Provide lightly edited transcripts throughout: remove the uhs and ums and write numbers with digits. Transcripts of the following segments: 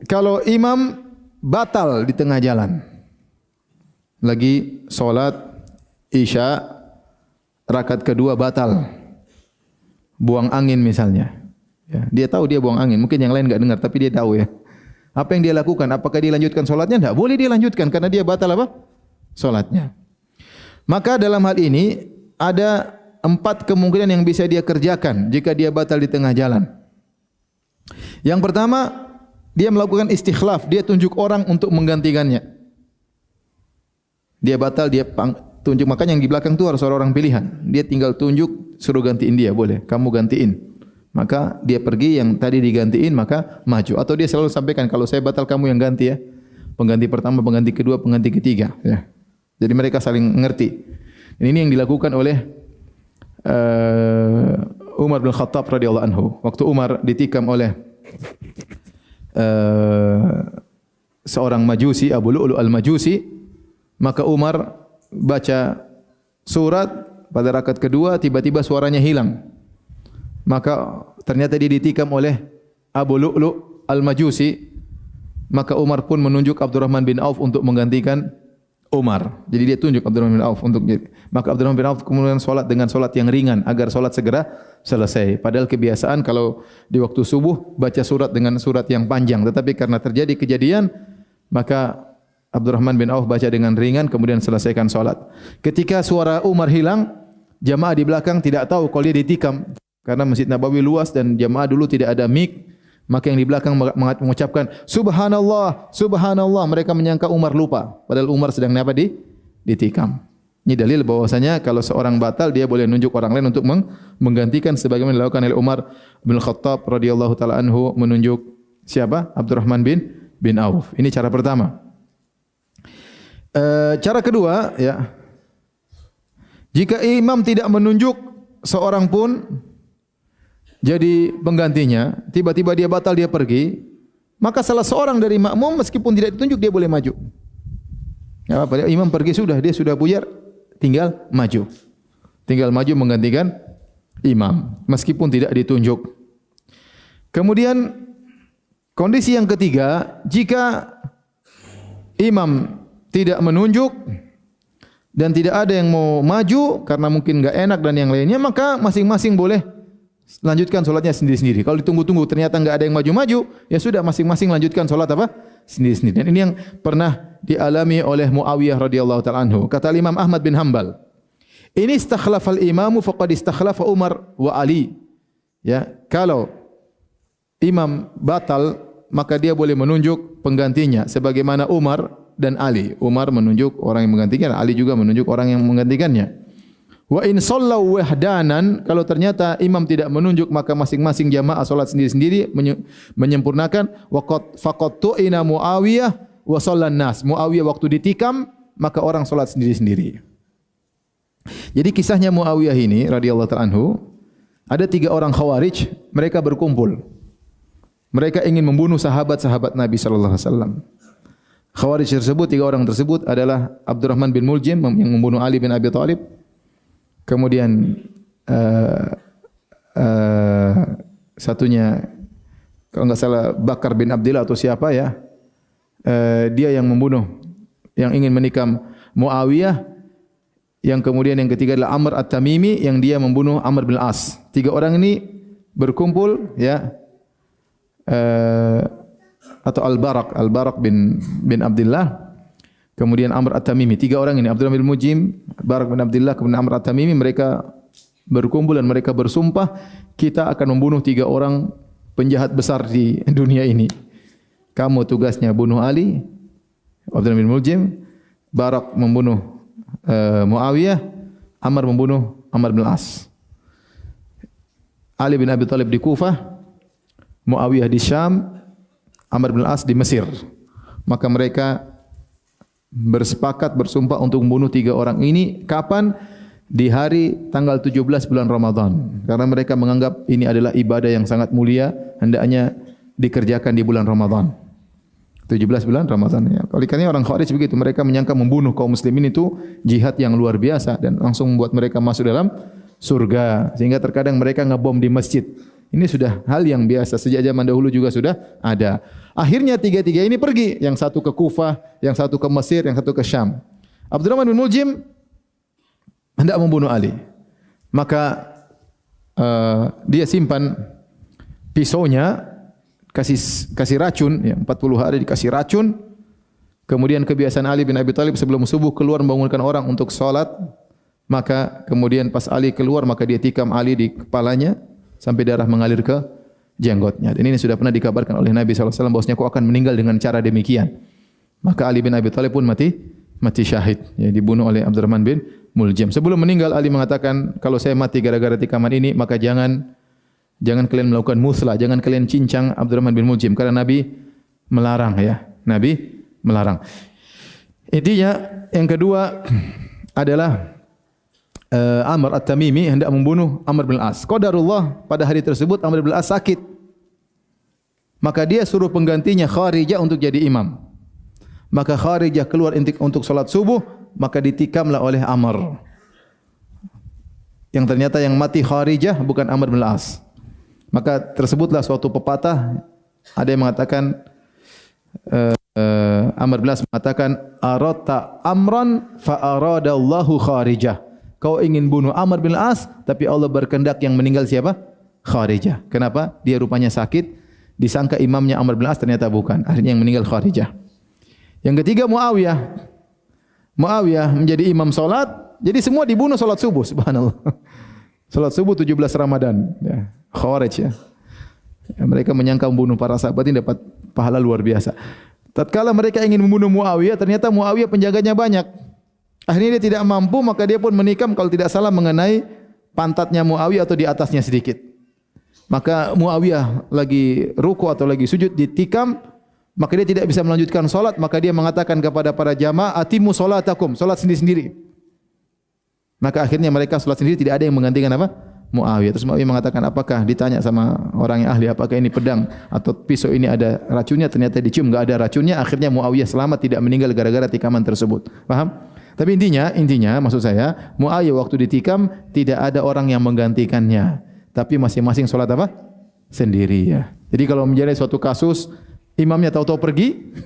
kalau imam batal di tengah jalan, lagi solat isya rakaat kedua batal, buang angin misalnya, ya, dia tahu dia buang angin, mungkin yang lain enggak dengar tapi dia tahu ya. Apa yang dia lakukan? Apakah dia lanjutkan solatnya? Tidak boleh dia lanjutkan karena dia batal apa? Solatnya. Maka dalam hal ini ada 4 kemungkinan yang bisa dia kerjakan jika dia batal di tengah jalan. Yang pertama, dia melakukan istikhlaf, dia tunjuk orang untuk menggantikannya. Dia batal, dia tunjuk, makanya yang di belakang itu harus orang pilihan. Dia tinggal tunjuk, suruh gantiin dia, boleh, kamu gantiin. Maka dia pergi, yang tadi digantiin maka maju. Atau dia selalu sampaikan, kalau saya batal kamu yang ganti ya. Pengganti pertama, pengganti kedua, pengganti ketiga. Ya. Jadi mereka saling mengerti. Ini yang dilakukan oleh Umar bin Khattab radhiyallahu anhu. Waktu Umar ditikam oleh seorang majusi, Abu Lu'lu' al-Majusi, maka Umar baca surat pada rakaat kedua, tiba-tiba suaranya hilang. Maka ternyata dia ditikam oleh Abu Lu'lu' al-Majusi. Maka Umar pun menunjuk Abdurrahman bin Auf untuk menggantikan Umar. Jadi dia tunjuk Abdurrahman bin Auf untuk jadi. Maka Abdurrahman bin Auf kemudian solat dengan solat yang ringan agar solat segera selesai. Padahal kebiasaan kalau di waktu subuh baca surat dengan surat yang panjang. Tetapi karena terjadi kejadian, maka Abdurrahman bin Auf baca dengan ringan kemudian selesaikan solat. Ketika suara Umar hilang, jamaah di belakang tidak tahu kalau dia ditikam. Karena Masjid Nabawi luas dan jamaah dulu tidak ada mic, maka yang di belakang mengucapkan Subhanallah, Subhanallah. Mereka menyangka Umar lupa, padahal Umar sedang ditikam. Ini dalil bahwasanya kalau seorang batal dia boleh nunjuk orang lain untuk menggantikan, sebagaimana dilakukan oleh Umar bin Khattab radhiyallahu taala anhu menunjuk siapa? Abdurrahman bin Auf. Ini cara pertama. Cara kedua, ya, jika imam tidak menunjuk seorang pun jadi penggantinya, tiba-tiba dia batal, dia pergi, maka salah seorang dari makmum meskipun tidak ditunjuk dia boleh maju. Ya, apa? Imam pergi sudah, dia sudah buyar, tinggal maju. Tinggal maju menggantikan imam meskipun tidak ditunjuk. Kemudian kondisi yang ketiga, jika imam tidak menunjuk dan tidak ada yang mau maju karena mungkin enggak enak dan yang lainnya, maka masing-masing boleh lanjutkan solatnya sendiri-sendiri. Kalau ditunggu-tunggu ternyata enggak ada yang maju-maju, ya sudah masing-masing lanjutkan solat apa? Sendiri-sendiri. Dan ini yang pernah dialami oleh Muawiyah radhiyallahu taala anhu. Kata Imam Ahmad bin Hanbal, "Ini istakhlafal imamu faqad istakhlafa Umar wa Ali." Ya, kalau imam batal maka dia boleh menunjuk penggantinya sebagaimana Umar dan Ali. Umar menunjuk orang yang menggantikan, Ali juga menunjuk orang yang menggantikannya. Wa in sallau wahdanan, kalau ternyata imam tidak menunjuk maka masing-masing jamaah salat sendiri-sendiri menyempurnakan. Waqad faqattu ina Muawiyah wa sallan nas. Muawiyah waktu ditikam maka orang salat sendiri-sendiri. Jadi kisahnya Muawiyah ini radhiyallahu ta'ala anhu, ada 3 orang Khawarij, mereka berkumpul. Mereka ingin membunuh sahabat-sahabat Nabi sallallahu alaihi wasallam. Khawarij tersebut, 3 orang tersebut adalah Abdurrahman bin Muljim yang membunuh Ali bin Abi Thalib. Kemudian satunya kalau enggak salah Bakar bin Abdillah atau siapa ya, dia yang membunuh, yang ingin menikam Muawiyah. Yang kemudian yang ketiga adalah Amr At-Tamimi yang dia membunuh Amr bin As. 3 orang ini berkumpul, ya, atau Al-Barak bin Abdillah. Kemudian Amr At-Tamimi, 3 orang ini, Abdurrahman bin Mujim, Barak bin Abdillah, kemudian Amr At-Tamimi, mereka berkumpul dan mereka bersumpah, kita akan membunuh 3 orang penjahat besar di dunia ini. Kamu tugasnya bunuh Ali, Abdurrahman bin Mujim, Barak membunuh Muawiyah, Amr membunuh Amr bin As. Ali bin Abi Thalib di Kufah, Muawiyah di Syam, Amr bin As di Mesir. Maka mereka bersepakat bersumpah untuk membunuh 3 orang ini. Kapan? Di hari tanggal 17 bulan Ramadan. Karena mereka menganggap ini adalah ibadah yang sangat mulia, hendaknya dikerjakan di bulan Ramadan. 17 bulan Ramadan. Ya. Oleh karena orang Khawarij begitu, mereka menyangka membunuh kaum muslimin itu jihad yang luar biasa dan langsung membuat mereka masuk dalam surga. Sehingga terkadang mereka ngebom di masjid. Ini sudah hal yang biasa, sejak zaman dahulu juga sudah ada. Akhirnya tiga-tiga ini pergi, yang satu ke Kufah, yang satu ke Mesir, yang satu ke Syam. Abdurrahman bin Muljim hendak membunuh Ali. Maka dia simpan pisaunya, kasih racun, ya, 40 hari dikasih racun. Kemudian kebiasaan Ali bin Abi Thalib sebelum subuh keluar membangunkan orang untuk salat. Maka kemudian pas Ali keluar, maka dia tikam Ali di kepalanya sampai darah mengalir ke jenggotnya. Dan ini sudah pernah dikabarkan oleh Nabi SAW bahwasanya kau akan meninggal dengan cara demikian. Maka Ali bin Abi Thalib pun mati syahid, ya, dibunuh oleh Abdurrahman bin Muljim. Sebelum meninggal Ali mengatakan, kalau saya mati gara-gara tikaman ini, maka jangan kalian melakukan muslah, jangan kalian cincang Abdurrahman bin Muljim, karena Nabi melarang, ya. Nabi melarang. Intinya yang kedua adalah Amr At-Tamimi hendak membunuh Amr bin Al-As. Qadarullah, pada hari tersebut Amr bin Al-As sakit. Maka dia suruh penggantinya Kharijah untuk jadi imam. Maka Kharijah keluar untuk salat subuh, maka ditikamlah oleh Amr. Yang ternyata yang mati Kharijah bukan Amr bin Al-As. Maka tersebutlah suatu pepatah, ada yang mengatakan Amr bin Al-As mengatakan, arata amran fa aradallahu Kharijah. Kau ingin bunuh Amr bin Al-As, tapi Allah berkehendak yang meninggal siapa? Kharijah. Kenapa? Dia rupanya sakit, disangka imamnya Amr bin Al-As, ternyata bukan. Akhirnya yang meninggal Kharijah. Yang ketiga Muawiyah. Muawiyah menjadi imam salat, jadi semua dibunuh salat subuh, subhanallah. Salat subuh 17 Ramadan, ya. Khawarij, ya. Mereka menyangka membunuh para sahabat ini dapat pahala luar biasa. Tatkala mereka ingin membunuh Muawiyah, ternyata Muawiyah penjaganya banyak. Akhirnya dia tidak mampu, maka dia pun menikam, kalau tidak salah mengenai pantatnya Muawiyah atau di atasnya sedikit. Maka Muawiyah lagi ruku atau lagi sujud ditikam, maka dia tidak bisa melanjutkan solat, maka dia mengatakan kepada para jamaah, atimu solatakum, solat sendiri-sendiri. Maka akhirnya mereka solat sendiri, tidak ada yang menggantikan apa? Muawiyah. Terus Muawiyah mengatakan, apakah ditanya sama orang yang ahli, apakah ini pedang atau pisau ini ada racunnya? Ternyata dicium, enggak ada racunnya. Akhirnya Muawiyah selamat, tidak meninggal gara-gara tikaman tersebut. Paham? Tapi intinya maksud saya, Muawiyah waktu ditikam tidak ada orang yang menggantikannya, tapi masing-masing solat apa? Sendiri, ya. Jadi kalau menjadi suatu kasus imamnya tahu-tahu pergi,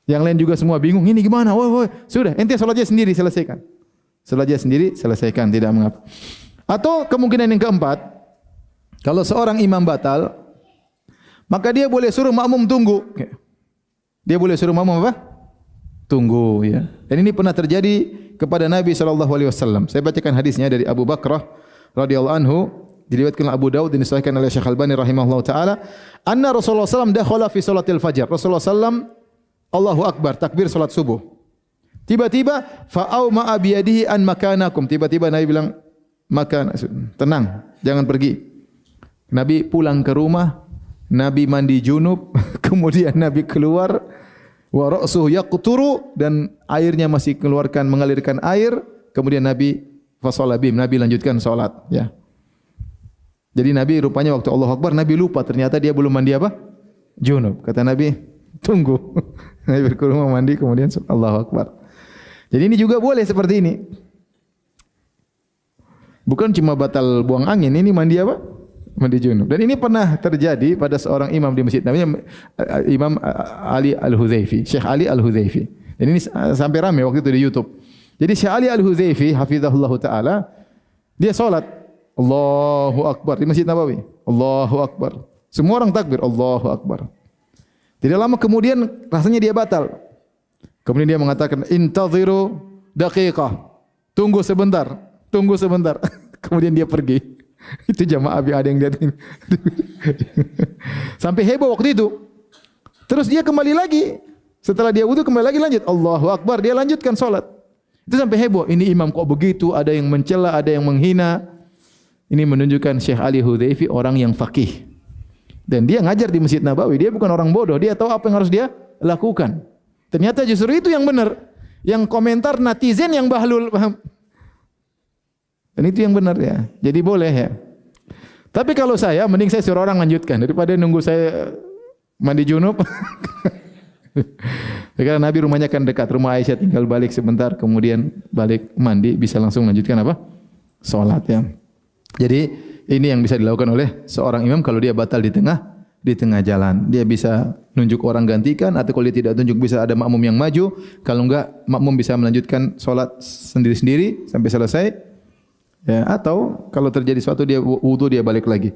yang lain juga semua bingung, ini gimana? Woi, sudah, ente solatnya sendiri selesaikan. Solatnya sendiri selesaikan, tidak mengapa. Atau kemungkinan yang keempat, kalau seorang imam batal, maka dia boleh suruh makmum tunggu. Dia boleh suruh makmum apa? Tunggu, ya. Dan ini pernah terjadi kepada Nabi SAW. Saya bacakan hadisnya dari Abu Bakrah radhiyallahu anhu, diriwayatkan oleh Abu Daud dan disahihkan oleh Syekh Al-Albani rahimahullahu taala, anna Rasulullah SAW dakhala fi salatil fajar. Rasulullah SAW Allahu Akbar, takbir salat subuh. Tiba-tiba fa'auma biyadihi an makanakum. Tiba-tiba Nabi bilang, makan, tenang, jangan pergi. Nabi pulang ke rumah, Nabi mandi junub, kemudian Nabi keluar, wa ra'suhu yaqturu, dan airnya masih mengalirkan air, kemudian Nabi fasalla bihim, Nabi lanjutkan salat, ya. Jadi Nabi rupanya waktu Allahu Akbar, Nabi lupa ternyata dia belum mandi apa? Junub. Kata Nabi, tunggu. Nabi ke rumah mandi, kemudian Allahu Akbar. Jadi ini juga boleh seperti ini. Bukan cuma batal buang angin, ini mandi apa? Mandi junub. Dan ini pernah terjadi pada seorang imam di masjid, namanya Imam Ali Al-Huzaifi, Syekh Ali Al-Huzaifi. Dan ini sampai ramai waktu itu di YouTube. Jadi Syekh Ali Al-Huzaifi hafizahullah taala, dia salat Allahu Akbar di Masjid Nabawi. Allahu Akbar. Semua orang takbir, Allahu Akbar. Tidak lama kemudian rasanya dia batal. Kemudian dia mengatakan, intaziru daqiqah. Tunggu sebentar, tunggu sebentar. Kemudian dia pergi. Itu jamaah ada yang lihat ini. Sampai heboh waktu itu. Terus dia kembali lagi. Setelah dia wudu kembali lagi lanjut Allahu Akbar, dia lanjutkan salat. Itu sampai heboh. Ini imam kok begitu, ada yang mencela, ada yang menghina. Ini menunjukkan Syekh Ali Hudzaify orang yang faqih. Dan dia ngajar di Masjid Nabawi, dia bukan orang bodoh, dia tahu apa yang harus dia lakukan. Ternyata justru itu yang benar. Yang komentar netizen yang bahlul, paham? Dan itu yang benar, ya. Jadi boleh, ya. Tapi kalau saya, mending saya suruh orang lanjutkan daripada nunggu saya mandi junub. Karena Nabi rumahnya kan dekat, rumah Aisyah, tinggal balik sebentar, kemudian balik mandi, bisa langsung lanjutkan apa? Salat, ya. Jadi Ini yang bisa dilakukan oleh seorang imam kalau dia batal di tengah jalan. Dia bisa nunjuk orang gantikan, atau kalau dia tidak tunjuk bisa ada makmum yang maju. Kalau enggak, makmum bisa melanjutkan solat sendiri-sendiri sampai selesai. Ya, atau kalau terjadi sesuatu dia wudu dia balik lagi.